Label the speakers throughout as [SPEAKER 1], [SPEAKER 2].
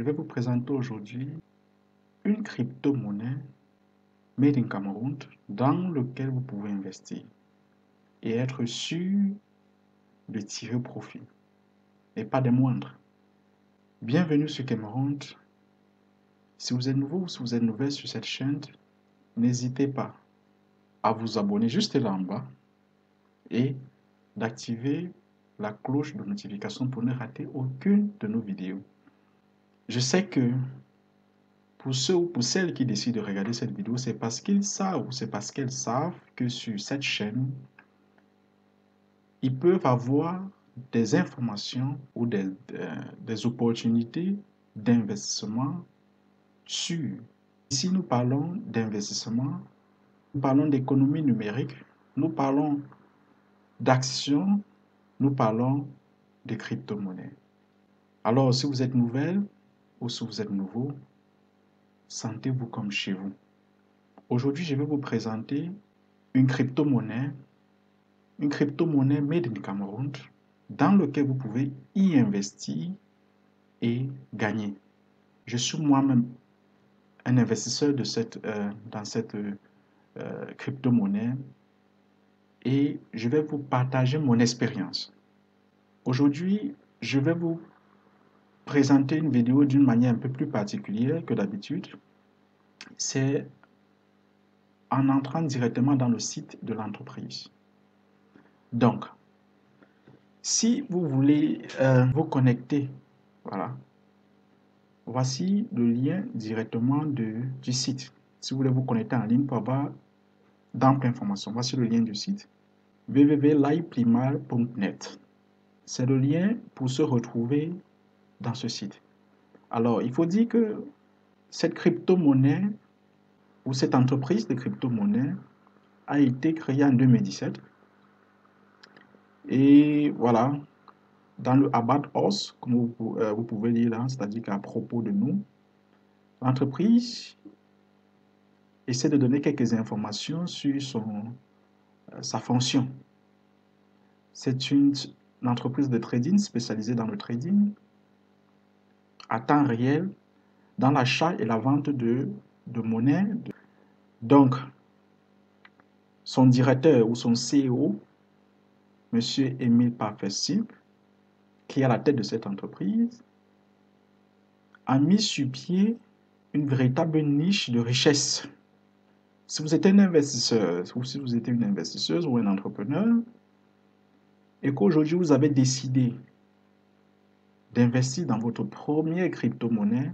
[SPEAKER 1] Je vais vous présenter aujourd'hui une crypto-monnaie made in Cameroun dans laquelle vous pouvez investir et être sûr de tirer profit, et pas des moindres. Bienvenue sur Cameroun. Si vous êtes nouveau ou si vous êtes nouvelle sur cette chaîne, n'hésitez pas à vous abonner juste là en bas et d'activer la cloche de notification pour ne rater aucune de nos vidéos. Je sais que pour ceux ou pour celles qui décident de regarder cette vidéo, c'est parce qu'ils savent ou c'est parce qu'elles savent que sur cette chaîne, ils peuvent avoir des informations ou des opportunités d'investissement sûres. Ici, nous parlons d'investissement, nous parlons d'économie numérique, nous parlons d'actions, nous parlons de crypto-monnaies. Alors, si vous êtes nouvelle ou si vous êtes nouveau, sentez-vous comme chez vous. Aujourd'hui, je vais vous présenter une crypto-monnaie made in Cameroun, dans laquelle vous pouvez y investir et gagner. Je suis moi-même un investisseur dans cette crypto-monnaie et je vais vous partager mon expérience. Aujourd'hui, je vais vous présenter une vidéo d'une manière un peu plus particulière que d'habitude. C'est en entrant directement dans le site de l'entreprise. Donc, si vous voulez vous connecter, voilà, voici le lien directement du site. Si vous voulez vous connecter en ligne pour avoir d'amples informations, voici le lien du site www.liveprimal.net. C'est le lien pour se retrouver dans ce site. Alors, il faut dire que cette crypto-monnaie ou cette entreprise de crypto-monnaie a été créée en 2017. Et voilà, dans le About Us, comme vous pouvez lire là, c'est-à-dire qu'à propos de nous, l'entreprise essaie de donner quelques informations sur sa fonction. C'est une entreprise de trading spécialisée dans le trading à temps réel, dans l'achat et la vente de monnaie. Donc, son directeur ou son CEO, M. Émile Parfait-Simple, qui est à la tête de cette entreprise, a mis sur pied une véritable niche de richesse. Si vous êtes un investisseur, ou si vous êtes une investisseuse ou un entrepreneur, et qu'aujourd'hui vous avez décidé d'investir dans votre première crypto-monnaie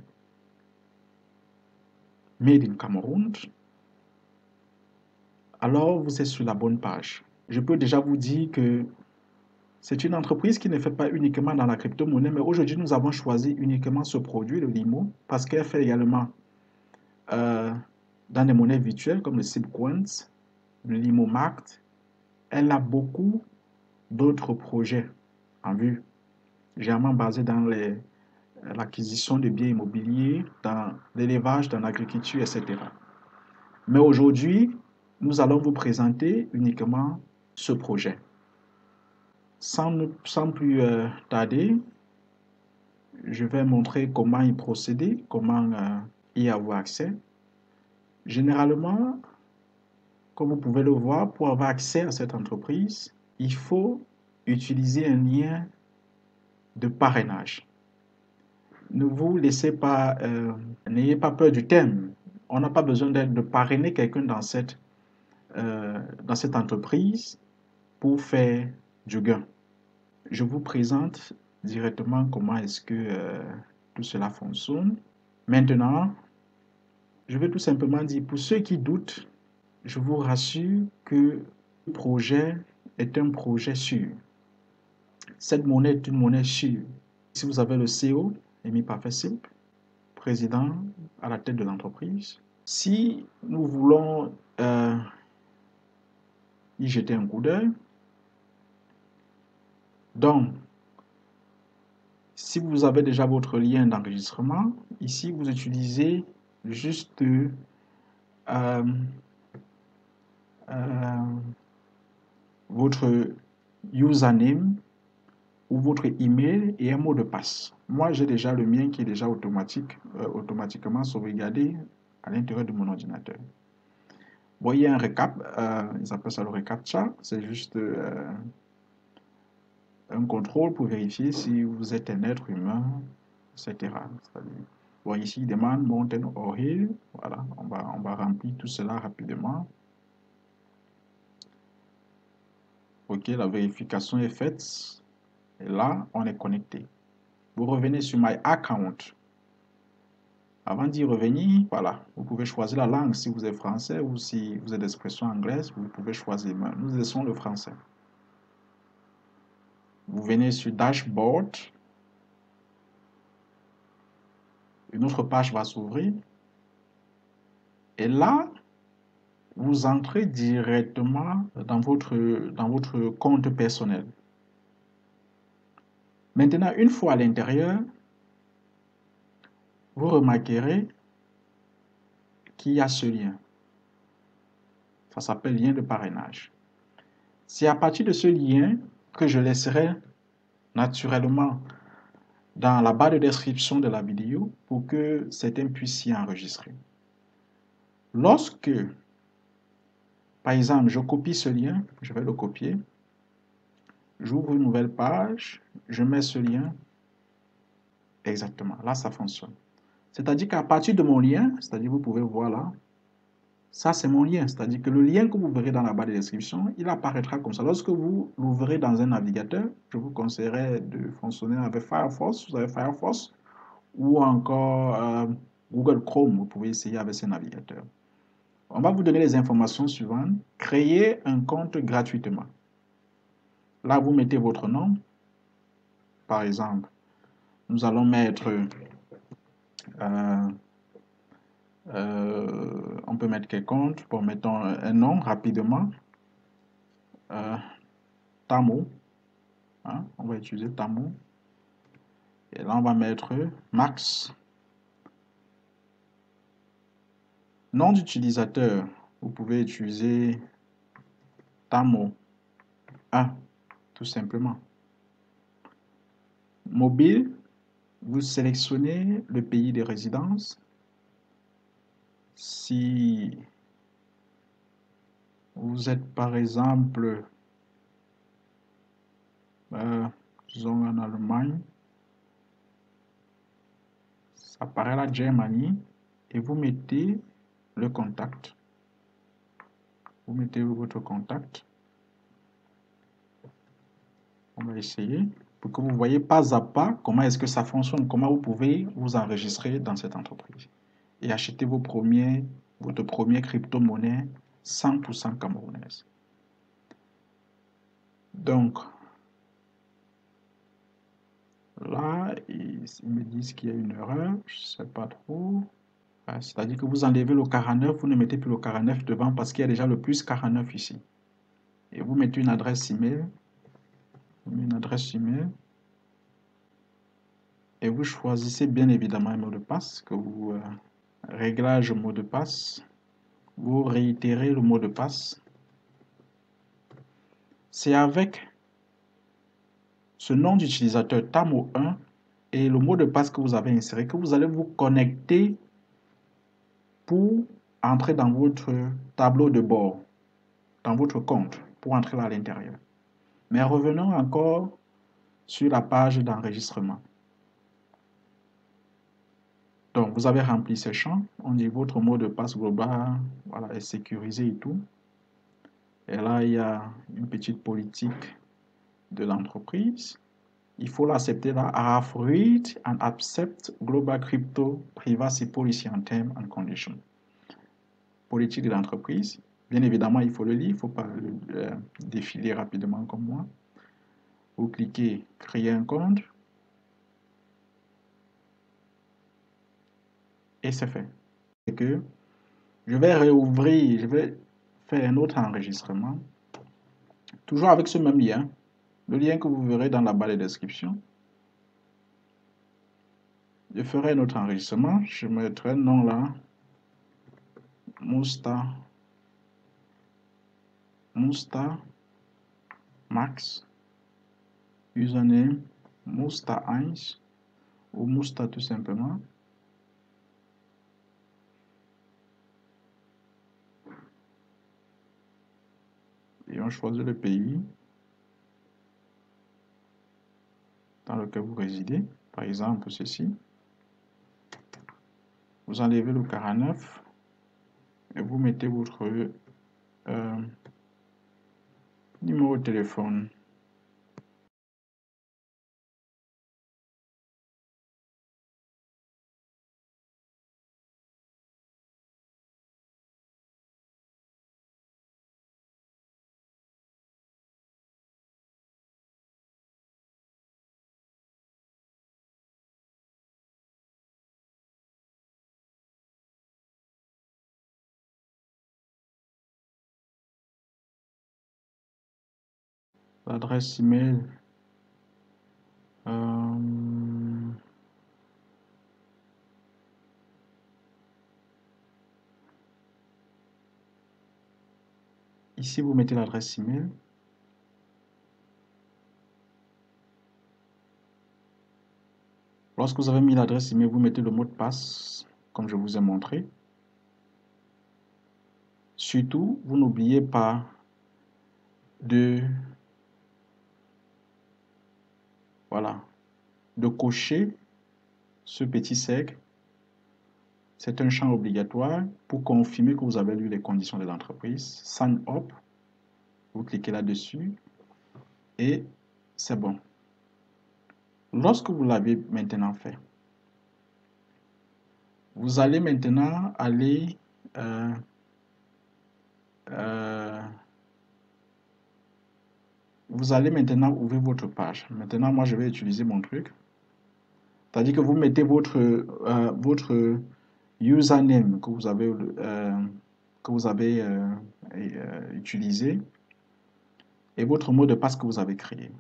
[SPEAKER 1] made in Cameroun, alors vous êtes sur la bonne page. Je peux déjà vous dire que c'est une entreprise qui ne fait pas uniquement dans la crypto-monnaie, mais aujourd'hui nous avons choisi uniquement ce produit, le Limo, parce qu'elle fait également dans des monnaies virtuelles comme le Sibcoins, le Limo Markt. Elle a beaucoup d'autres projets en vue, généralement basés dans l'acquisition de biens immobiliers, dans l'élevage, dans l'agriculture, etc. Mais aujourd'hui, nous allons vous présenter uniquement ce projet. Sans plus tarder, je vais montrer comment y procéder, comment y avoir accès. Généralement, comme vous pouvez le voir, pour avoir accès à cette entreprise, il faut utiliser un lien de parrainage. Ne vous laissez pas, n'ayez pas peur du thème. On n'a pas besoin de parrainer quelqu'un dans cette entreprise pour faire du gain. Je vous présente directement comment est-ce que tout cela fonctionne. Maintenant, je vais tout simplement dire, pour ceux qui doutent, je vous rassure que le projet est un projet sûr. Cette monnaie est une monnaie sûre. Si vous avez le CEO, Émile Parfait-Simple, président à la tête de l'entreprise, si nous voulons y jeter un coup d'œil, donc, si vous avez déjà votre lien d'enregistrement, ici vous utilisez juste votre username ou votre email et un mot de passe. Moi, j'ai déjà le mien qui est déjà automatiquement sauvegardé à l'intérieur de mon ordinateur. Vous voyez un récap, ils appellent ça le reCAPTCHA, c'est juste un contrôle pour vérifier si vous êtes un être humain, etc. Bon, ici, il demande Mountain or Hill. Voilà, on va remplir tout cela rapidement. OK, la vérification est faite. Et là, on est connecté. Vous revenez sur My Account. Avant d'y revenir, voilà, vous pouvez choisir la langue si vous êtes français ou si vous êtes d'expression anglaise, vous pouvez choisir. Nous laissons le français. Vous venez sur Dashboard. Une autre page va s'ouvrir. Et là, vous entrez directement dans votre compte personnel. Maintenant, une fois à l'intérieur, vous remarquerez qu'il y a ce lien. Ça s'appelle lien de parrainage. C'est à partir de ce lien que je laisserai naturellement dans la barre de description de la vidéo pour que certains puissent s'y enregistrer. Lorsque, par exemple, je copie ce lien, je vais le copier, j'ouvre une nouvelle page, je mets ce lien, exactement, là ça fonctionne. C'est-à-dire qu'à partir de mon lien, c'est-à-dire vous pouvez voir là, ça c'est mon lien, c'est-à-dire que le lien que vous verrez dans la barre de description, il apparaîtra comme ça. Lorsque vous l'ouvrez dans un navigateur, je vous conseillerais de fonctionner avec Firefox, vous avez Firefox, ou encore Google Chrome, vous pouvez essayer avec ces navigateurs. On va vous donner les informations suivantes. Créer un compte gratuitement. Là, vous mettez votre nom. Par exemple, nous allons mettre, on peut mettre quel compte? Bon, mettons un nom rapidement. Tamo. Hein, on va utiliser Tamo. Et là, on va mettre Max. Nom d'utilisateur, vous pouvez utiliser Tamo 1, tout simplement. Mobile, vous sélectionnez le pays de résidence. Si vous êtes par exemple, disons en Allemagne, ça apparaît la Germany et vous mettez le contact. Vous mettez votre contact. On va essayer pour que vous voyez pas à pas comment est-ce que ça fonctionne, comment vous pouvez vous enregistrer dans cette entreprise et acheter votre première crypto-monnaie 100% camerounaise. Donc, là, ils me disent qu'il y a une erreur, je ne sais pas trop. C'est-à-dire que vous enlevez le 49, vous ne mettez plus le 49 devant parce qu'il y a déjà le plus 49 ici. Et vous mettez une adresse email. Et vous choisissez bien évidemment un mot de passe que vous réglage mot de passe. Vous réitérez le mot de passe. C'est avec ce nom d'utilisateur Tamo1 et le mot de passe que vous avez inséré que vous allez vous connecter pour entrer dans votre tableau de bord, dans votre compte, pour entrer à l'intérieur. Mais revenons encore sur la page d'enregistrement. Donc, vous avez rempli ces champs. On dit votre mot de passe global, voilà, est sécurisé et tout. Et là, il y a une petite politique de l'entreprise. Il faut l'accepter là. I have read and accept Global Crypto Privacy Policy and Terms and Conditions. Politique de l'entreprise. Bien évidemment, il faut le lire. Il ne faut pas le défiler rapidement comme moi. Vous cliquez créer un compte. Et c'est fait. Et que je vais réouvrir, je vais faire un autre enregistrement. Toujours avec ce même lien. Le lien que vous verrez dans la barre de description. Je ferai un autre enregistrement. Je mettrai un nom là. Musta Max. Username Musta1 ou Musta tout simplement. Et on choisit le pays dans lequel vous résidez. Par exemple, ceci. Vous enlevez le 49 et vous mettez votre numéro de téléphone. L'adresse email. Ici, vous mettez l'adresse email. Lorsque vous avez mis l'adresse email, vous mettez le mot de passe, comme je vous ai montré. Surtout, vous n'oubliez pas de cocher ce petit cercle. C'est un champ obligatoire pour confirmer que vous avez lu les conditions de l'entreprise. Sign up. Vous cliquez là-dessus et c'est bon. Lorsque vous l'avez maintenant fait, vous allez maintenant aller ouvrir votre page. Maintenant, moi, je vais utiliser mon truc. C'est-à-dire que vous mettez votre username que vous avez utilisé et votre mot de passe que vous avez créé.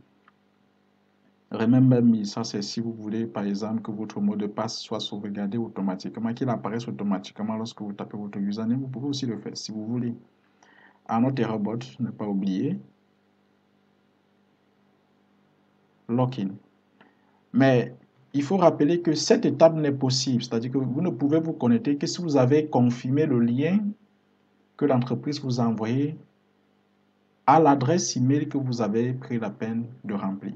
[SPEAKER 1] Remember me, ça c'est si vous voulez par exemple que votre mot de passe soit sauvegardé automatiquement, qu'il apparaisse automatiquement lorsque vous tapez votre username. Vous pouvez aussi le faire si vous voulez. Annoterrobot, ne pas oublier. Login. Mais il faut rappeler que cette étape n'est possible, c'est-à-dire que vous ne pouvez vous connecter que si vous avez confirmé le lien que l'entreprise vous a envoyé à l'adresse email que vous avez pris la peine de remplir.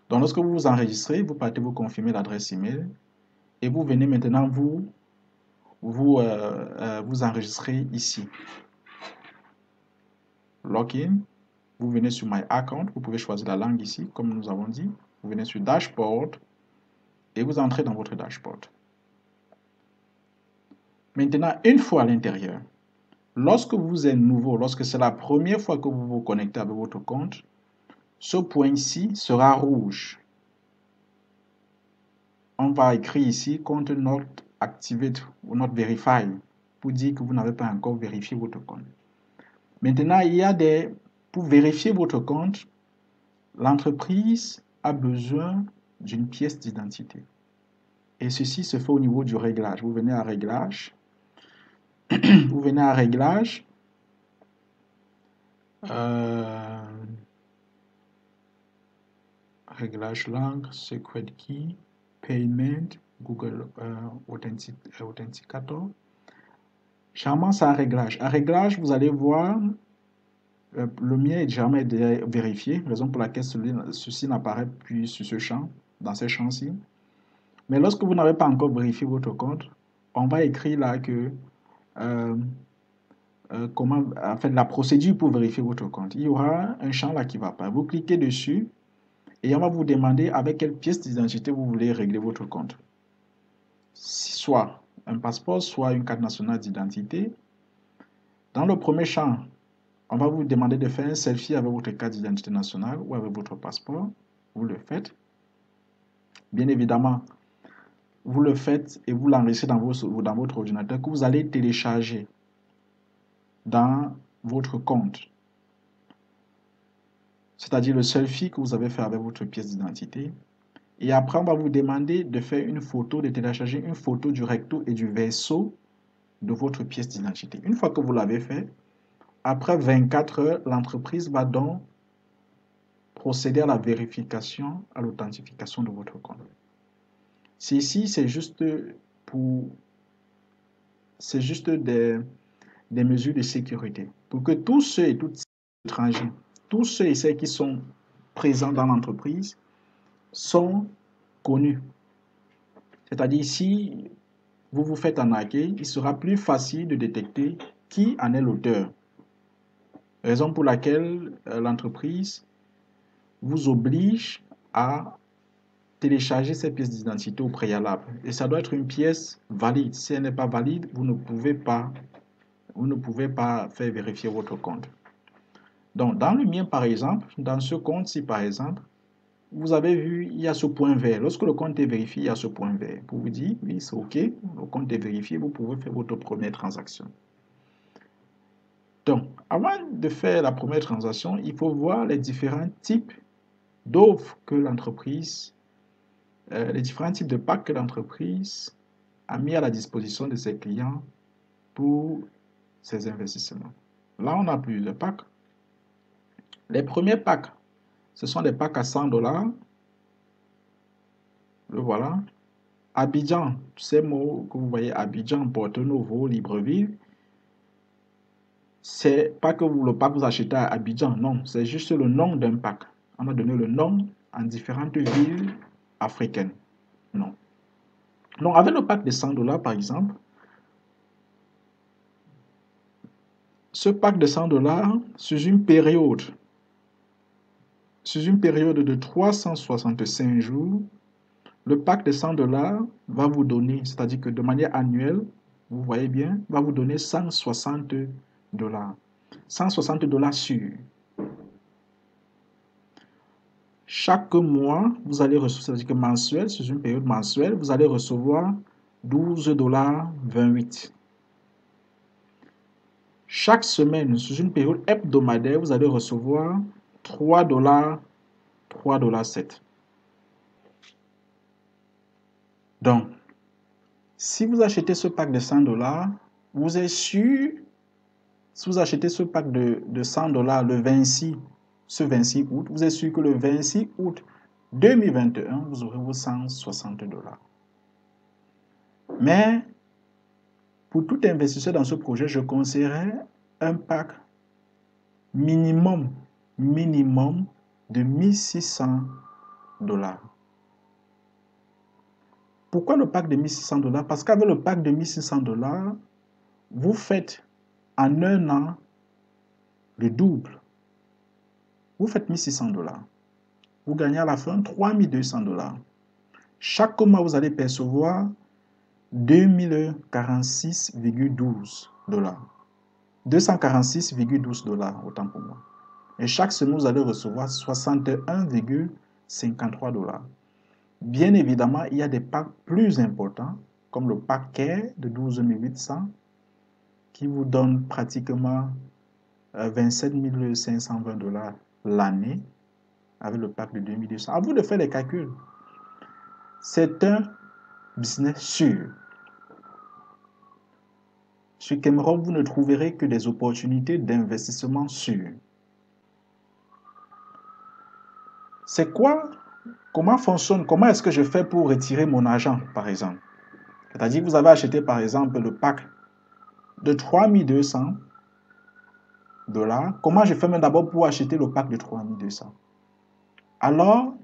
[SPEAKER 1] Donc, lorsque vous vous enregistrez, vous partez vous confirmer l'adresse email et vous venez maintenant vous enregistrer ici. Login, vous venez sur My Account, vous pouvez choisir la langue ici, comme nous avons dit. Vous venez sur Dashboard et vous entrez dans votre dashboard. Maintenant, une fois à l'intérieur, lorsque vous êtes nouveau, lorsque c'est la première fois que vous vous connectez avec votre compte, ce point-ci sera rouge. On va écrire ici compte not activate ou not verified pour dire que vous n'avez pas encore vérifié votre compte. Maintenant, pour vérifier votre compte, l'entreprise a besoin d'une pièce d'identité. Et ceci se fait au niveau du réglage. Vous venez à réglage. Vous venez à réglage. Réglage langue, secret key, payment, Google Authenticator. Généralement, c'est un réglage. À réglage, vous allez voir, le mien est jamais vérifié, raison pour laquelle ceci n'apparaît plus sur ce champ, dans ces champs-ci. Mais lorsque vous n'avez pas encore vérifié votre compte, on va écrire là que la procédure pour vérifier votre compte. Il y aura un champ là qui va pas. Vous cliquez dessus et on va vous demander avec quelle pièce d'identité vous voulez régler votre compte. Soit un passeport, soit une carte nationale d'identité. Dans le premier champ, on va vous demander de faire un selfie avec votre carte d'identité nationale ou avec votre passeport. Vous le faites. Bien évidemment, vous le faites et vous l'enregistrez dans votre ordinateur que vous allez télécharger dans votre compte. C'est-à-dire le selfie que vous avez fait avec votre pièce d'identité. Et après, on va vous demander de faire une photo, de télécharger une photo du recto et du verso de votre pièce d'identité. Une fois que vous l'avez fait, après 24 heures, l'entreprise va donc procéder à la vérification, à l'authentification de votre compte. Ceci, c'est juste des mesures de sécurité pour que tous ceux et toutes ces étrangers, tous ceux et celles qui sont présents dans l'entreprise sont connus. C'est-à-dire, si vous vous faites arnaquer, il sera plus facile de détecter qui en est l'auteur. Raison pour laquelle l'entreprise vous oblige à télécharger ces pièces d'identité au préalable. Et ça doit être une pièce valide. Si elle n'est pas valide, vous ne pouvez pas faire vérifier votre compte. Donc, dans le mien, par exemple, dans ce compte-ci, par exemple, vous avez vu, il y a ce point vert. Lorsque le compte est vérifié, il y a ce point vert. Pour vous dire, oui, c'est OK, le compte est vérifié, vous pouvez faire votre première transaction. Donc, avant de faire la première transaction, il faut voir les différents types d'offres que l'entreprise, les différents types de packs que l'entreprise a mis à la disposition de ses clients pour ses investissements. Là, on a plusieurs packs. Les premiers packs, ce sont des packs à 100 $. Le voilà. Abidjan, ces mots que vous voyez, Abidjan, Porto Novo, Libreville, c'est pas que le pack vous achetez à Abidjan, non, c'est juste le nom d'un pack. On a donné le nom en différentes villes africaines. Non. Donc, avec le pack de 100 $, par exemple, ce pack de 100 $, sur une période de 365 jours, le pack de 100 $ va vous donner, c'est-à-dire que de manière annuelle, vous voyez bien, va vous donner 160 $. 160 $ sûrs. Chaque mois, vous allez recevoir, c'est-à-dire que mensuel, sur une période mensuelle, vous allez recevoir 12,28 $. Chaque semaine, sur une période hebdomadaire, vous allez recevoir 3 $, 3,07 $. Donc, si vous achetez ce pack de 100 $, vous êtes sûr, si vous achetez ce pack de 100 $ le 26, ce 26 août, vous êtes sûr que le 26 août 2021, vous aurez vos 160 $. Mais pour tout investisseur dans ce projet, je conseillerais un pack minimum de 1600 $. Pourquoi le pack de 1600 $? Parce qu'avec le pack de 1600 $, vous faites en un an le double. Vous faites 1600 $. Vous gagnez à la fin 3200 $. Chaque mois, vous allez percevoir 2046,12 $. 246,12 $, autant pour moi. Et chaque semaine, vous allez recevoir 61,53 $. Bien évidemment, il y a des packs plus importants, comme le pack Care de 12 800, qui vous donne pratiquement 27 520 $ l'année, avec le pack de 2200. À vous de faire les calculs. C'est un business sûr. Sur Cameroun, vous ne trouverez que des opportunités d'investissement sûres. C'est quoi? Comment fonctionne? Comment est-ce que je fais pour retirer mon argent, par exemple? C'est-à-dire que vous avez acheté, par exemple, le pack de 3200 $. Comment je fais même d'abord pour acheter le pack de 3200? Alors,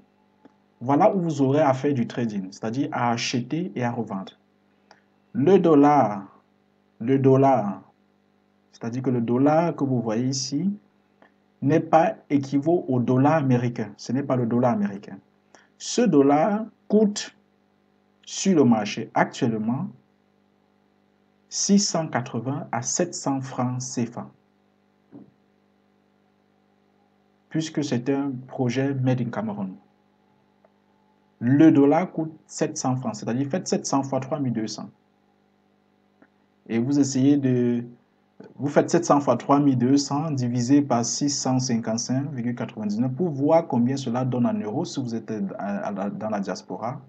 [SPEAKER 1] voilà où vous aurez à faire du trading, c'est-à-dire à acheter et à revendre. Le dollar, c'est-à-dire que le dollar que vous voyez ici n'est pas équivaut au dollar américain. Ce n'est pas le dollar américain. Ce dollar coûte sur le marché actuellement 680 à 700 francs CFA. Puisque c'est un projet Made in Cameroun. Le dollar coûte 700 francs, c'est-à-dire faites 700 fois 3200. Et vous faites 700 fois 3200 divisé par 655,99 pour voir combien cela donne en euros si vous êtes dans la diaspora.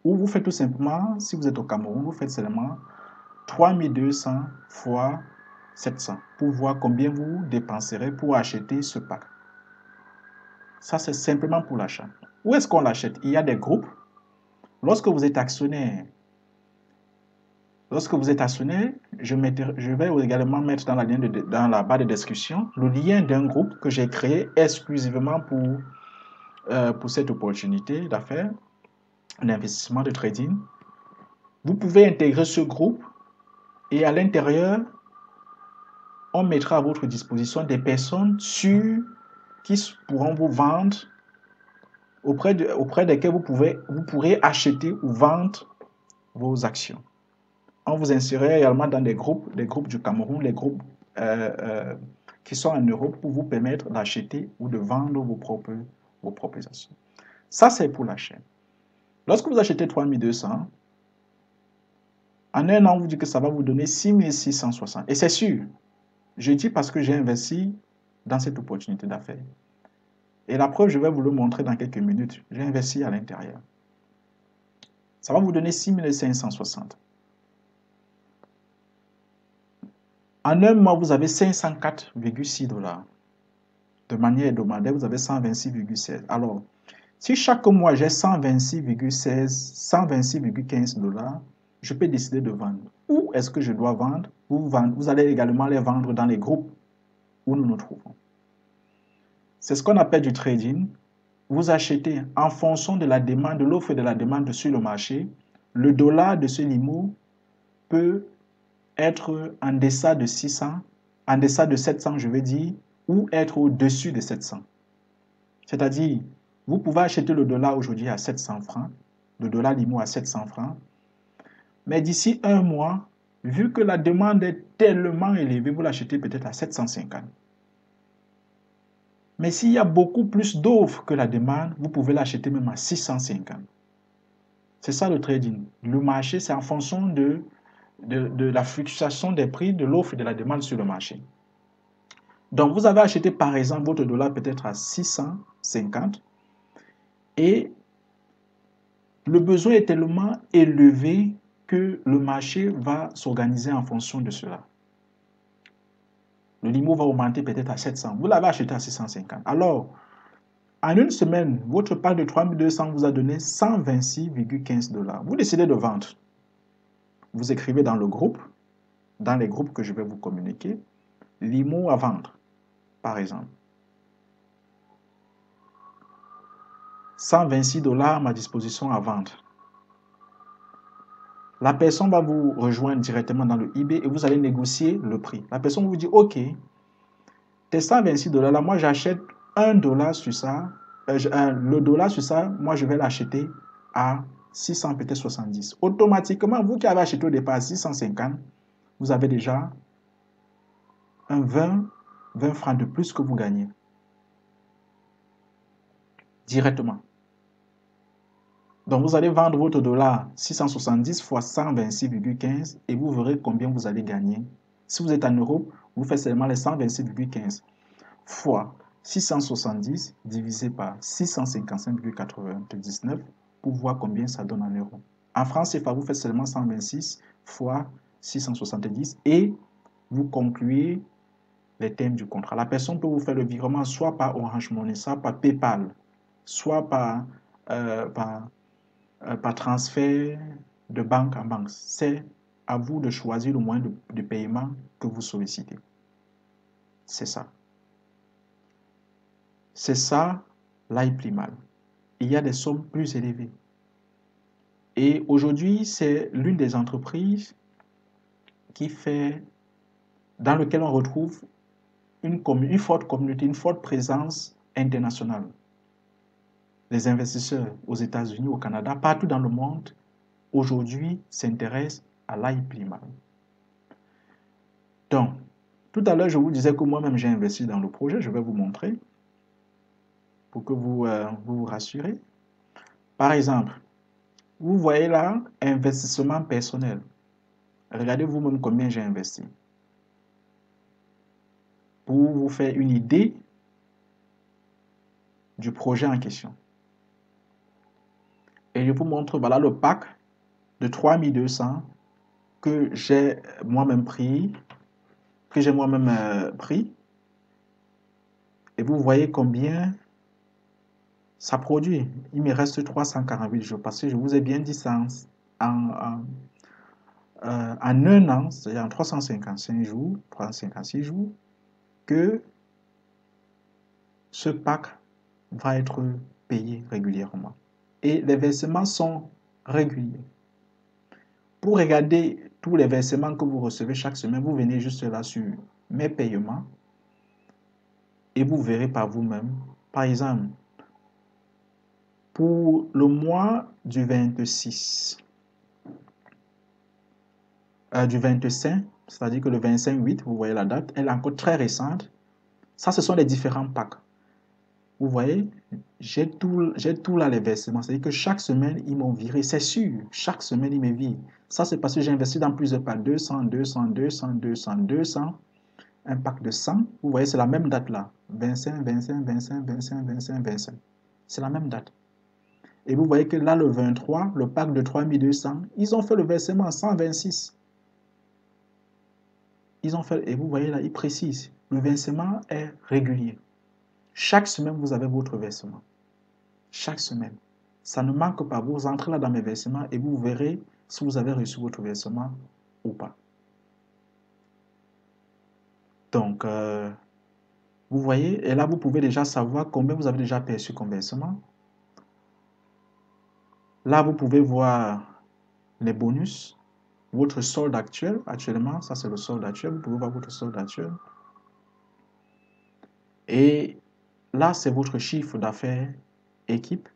[SPEAKER 1] Ou vous faites tout simplement, si vous êtes au Cameroun, vous faites seulement 3200 fois 700 pour voir combien vous dépenserez pour acheter ce pack. Ça, c'est simplement pour l'achat. Où est-ce qu'on l'achète? Il y a des groupes. Lorsque vous êtes actionnaire, je vais également mettre dans dans la barre de description le lien d'un groupe que j'ai créé exclusivement pour cette opportunité d'affaires, d'investissement, de trading. Vous pouvez intégrer ce groupe et à l'intérieur, on mettra à votre disposition des personnes sûres qui pourront vous vendre, auprès desquelles vous pourrez acheter ou vendre vos actions. On vous insérera également dans des groupes du Cameroun, les groupes qui sont en Europe pour vous permettre d'acheter ou de vendre vos propres actions. Ça, c'est pour l'achat. Lorsque vous achetez 3200, en un an, on vous dit que ça va vous donner 6660. Et c'est sûr, je dis parce que j'ai investi dans cette opportunité d'affaires. Et la preuve, je vais vous le montrer dans quelques minutes. J'ai investi à l'intérieur. Ça va vous donner 6560. En un mois, vous avez 504,6 $. De manière hebdomadaire, vous avez 126,16. Alors, si chaque mois j'ai 126,16, 126,15 $, je peux décider de vendre. Où est-ce que je dois vendre? Vous allez également les vendre dans les groupes où nous nous trouvons. C'est ce qu'on appelle du trading. Vous achetez en fonction de la demande, de l'offre et de la demande sur le marché. Le dollar de ce limo peut être en deçà de 600, en deçà de 700, je veux dire, ou être au-dessus de 700. C'est-à-dire, vous pouvez acheter le dollar aujourd'hui à 700 francs, le dollar limo à 700 francs, mais d'ici un mois, vu que la demande est tellement élevée, vous l'achetez peut-être à 750. Mais s'il y a beaucoup plus d'offres que la demande, vous pouvez l'acheter même à 650. C'est ça le trading. Le marché, c'est en fonction de la fluctuation des prix, de l'offre et de la demande sur le marché. Donc, vous avez acheté par exemple votre dollar peut-être à 650 et le besoin est tellement élevé que le marché va s'organiser en fonction de cela. Le limo va augmenter peut-être à 700. Vous l'avez acheté à 650. Alors, en une semaine, votre pack de 3200 vous a donné 126,15 $. Vous décidez de vendre. Vous écrivez dans le groupe, dans les groupes que je vais vous communiquer, limo à vendre, par exemple. 126 $ à ma disposition à vendre. La personne va vous rejoindre directement dans le eBay et vous allez négocier le prix. La personne vous dit, OK, tes 126 $ là, moi j'achète 1 $ sur ça. Le dollar sur ça, moi je vais l'acheter à 600, peut-être 70. Automatiquement, vous qui avez acheté au départ à 650, vous avez déjà un 20 francs de plus que vous gagnez. Directement. Donc, vous allez vendre votre dollar 670 fois 126,15 et vous verrez combien vous allez gagner. Si vous êtes en Europe, vous faites seulement les 126,15 fois 670 divisé par 655,99 pour voir combien ça donne en euros. En France CFA, vous faites seulement 126 fois 670 et vous concluez les termes du contrat. La personne peut vous faire le virement soit par Orange Money, soit par PayPal, soit par transfert de banque en banque. C'est à vous de choisir le moyen de paiement que vous sollicitez. C'est ça. C'est ça, l'iPlimal. Il y a des sommes plus élevées. Et aujourd'hui, c'est l'une des entreprises dans laquelle on retrouve une forte communauté, une forte présence internationale. Les investisseurs aux États-Unis, au Canada, partout dans le monde, aujourd'hui, s'intéressent à l'iPlimal. Donc, tout à l'heure, je vous disais que moi-même, j'ai investi dans le projet. Je vais vous montrer pour que vous vous rassurez. Par exemple, vous voyez là, investissement personnel. Regardez vous-même combien j'ai investi. Pour vous faire une idée du projet en question. Et je vous montre, voilà le pack de 3200 que j'ai moi-même pris. Et vous voyez combien ça produit. Il me reste 348 jours parce que je vous ai bien dit ça en un an, c'est-à-dire en 355 jours, 356 jours, que ce pack va être payé régulièrement. Et les versements sont réguliers. Pour regarder tous les versements que vous recevez chaque semaine, vous venez juste là sur mes paiements et vous verrez par vous-même. Par exemple, pour le mois du 26, du 25, c'est-à-dire que le 25-8, vous voyez la date, elle est encore très récente. Ça, ce sont les différents packs. Vous voyez, j'ai tout là les versements. C'est-à-dire que chaque semaine, ils m'ont viré. C'est sûr, chaque semaine, ils me virent. Ça, c'est parce que j'ai investi dans plusieurs packs. 200, 200, 200, 200, 200. Un pack de 100. Vous voyez, c'est la même date là. 25, 25, 25, 25, 25, 25. C'est la même date. Et vous voyez que là, le 23, le pack de 3200, ils ont fait le versement à 126. Ils ont fait, et vous voyez là, ils précisent. Le versement est régulier. Chaque semaine, vous avez votre versement. Chaque semaine. Ça ne manque pas. Vous entrez là dans mes versements et vous verrez si vous avez reçu votre versement ou pas. Donc, vous voyez, et là, vous pouvez déjà savoir combien vous avez déjà perçu comme versement. Là, vous pouvez voir les bonus, votre solde actuel. Actuellement, ça c'est le solde actuel. Vous pouvez voir votre solde actuel. Et là, c'est votre chiffre d'affaires équipe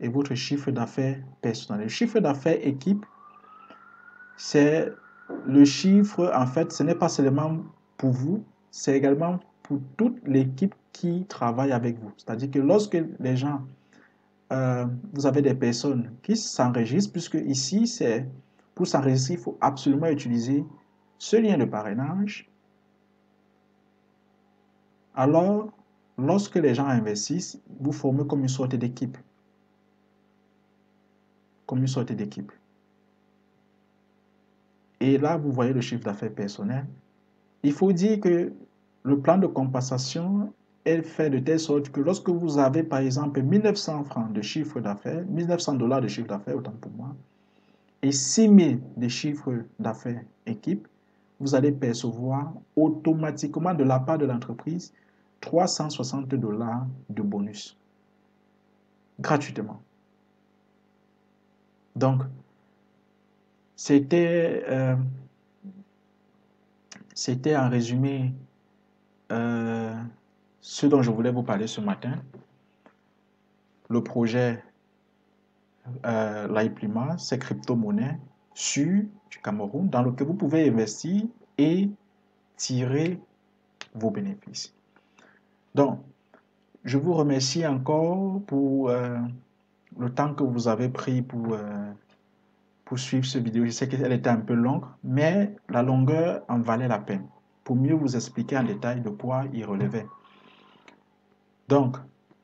[SPEAKER 1] et votre chiffre d'affaires personnel. Le chiffre d'affaires équipe, c'est le chiffre, en fait, ce n'est pas seulement pour vous, c'est également pour toute l'équipe qui travaille avec vous. C'est-à-dire que lorsque les gens, vous avez des personnes qui s'enregistrent, puisque ici, c'est pour s'enregistrer, il faut absolument utiliser ce lien de parrainage. Alors, lorsque les gens investissent, vous formez comme une sorte d'équipe. Comme une sorte d'équipe. Et là, vous voyez le chiffre d'affaires personnel. Il faut dire que le plan de compensation est fait de telle sorte que lorsque vous avez, par exemple, 1900 francs de chiffre d'affaires, 1900 $ de chiffre d'affaires, autant pour moi, et 6000 de chiffre d'affaires équipe, vous allez percevoir automatiquement de la part de l'entreprise 360 $ de bonus. Gratuitement. Donc, c'était en résumé ce dont je voulais vous parler ce matin. Le projet l'Aiplima, c'est crypto-monnaie sur du Cameroun dans lequel vous pouvez investir et tirer vos bénéfices. Donc, je vous remercie encore pour le temps que vous avez pris pour suivre cette vidéo. Je sais qu'elle était un peu longue, mais la longueur en valait la peine pour mieux vous expliquer en détail de quoi il relevait. Donc,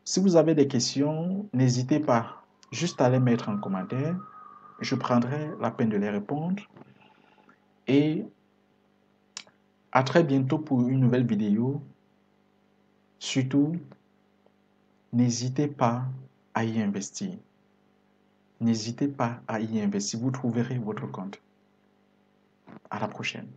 [SPEAKER 1] si vous avez des questions, n'hésitez pas juste à les mettre en commentaire. Je prendrai la peine de les répondre. Et à très bientôt pour une nouvelle vidéo. Surtout, n'hésitez pas à y investir. N'hésitez pas à y investir. Vous trouverez votre compte. À la prochaine.